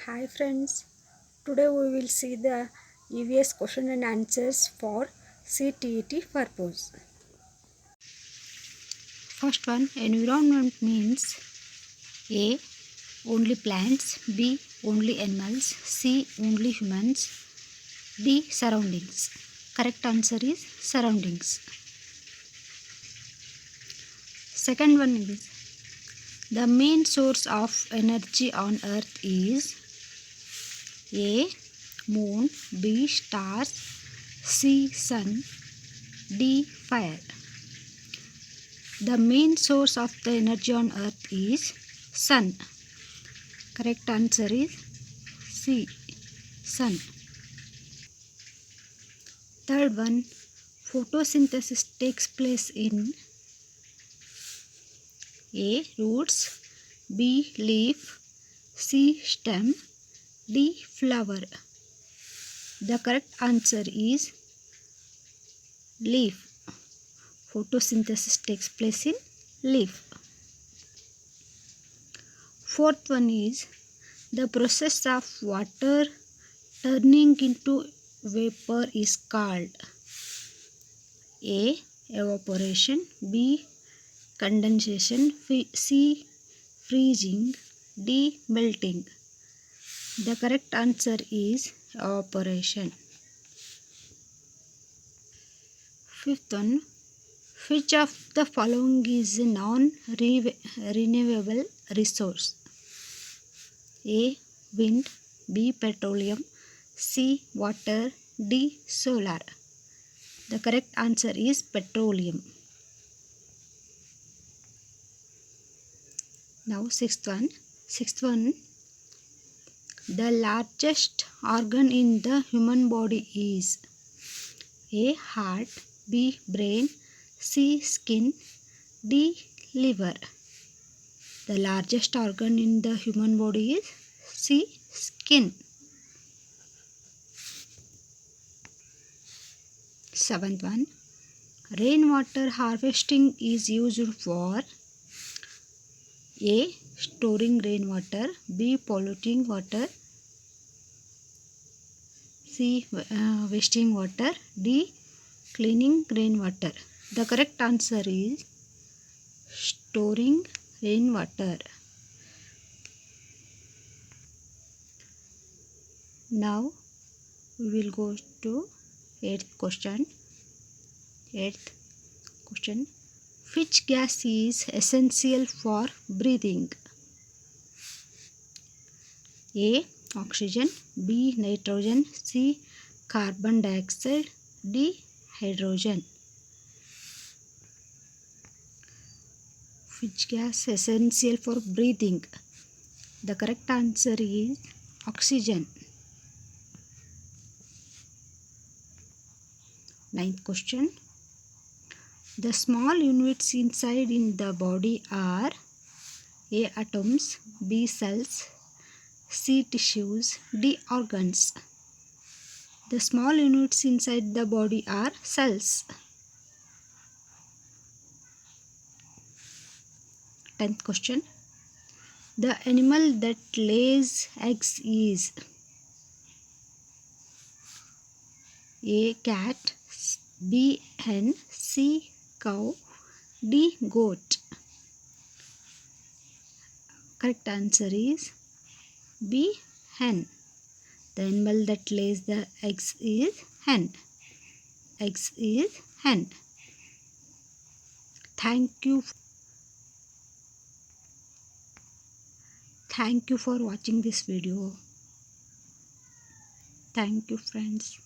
Hi friends, today we will see the EVS question and answers for CTET purpose. First one, environment means A. Only plants, B. Only animals, C. Only humans, D. Surroundings. Correct answer is surroundings. Second one is the main source of energy on earth is A. Moon, B. Stars, C. Sun, D. Fire. The main source of the energy on earth is sun. Correct answer is C. Sun. Third one, photosynthesis takes place in A. Roots, B. Leaf, C. Stem, D. Flower. The correct answer is leaf. Photosynthesis takes place in leaf. Fourth one is the process of water turning into vapor is called A. Evaporation, B. Condensation, C. Freezing, D. Melting. The correct answer is evaporation. Fifth one, which of the following is a non-renewable resource? A. Wind, B. Petroleum, C. Water, D. Solar. The correct answer is petroleum. Now sixth one, the largest organ in the human body is A. Heart, B. Brain, C. Skin, D. Liver. The largest organ in the human body is C. Skin. Seventh one, rainwater harvesting is used for A. Storing rainwater, B. Polluting water, C. Wasting water, D. Cleaning rainwater. The correct answer is storing rainwater. Now we will go to eighth question. Which gas is essential for breathing? A. Oxygen, B. Nitrogen, C. Carbon dioxide, D. Hydrogen. Which gas is essential for breathing? The correct answer is oxygen. Ninth question. The small units inside in the body are A. Atoms, B. Cells, C. Tissues, D. Organs. The small units inside the body are cells. 10th question. The animal that lays eggs is A. Cat, B. Hen, C. Cow, D. Goat. Correct answer is B. Hen. The animal that lays the eggs is hen. Eggs is hen. Thank you for watching this video. Thank you friends.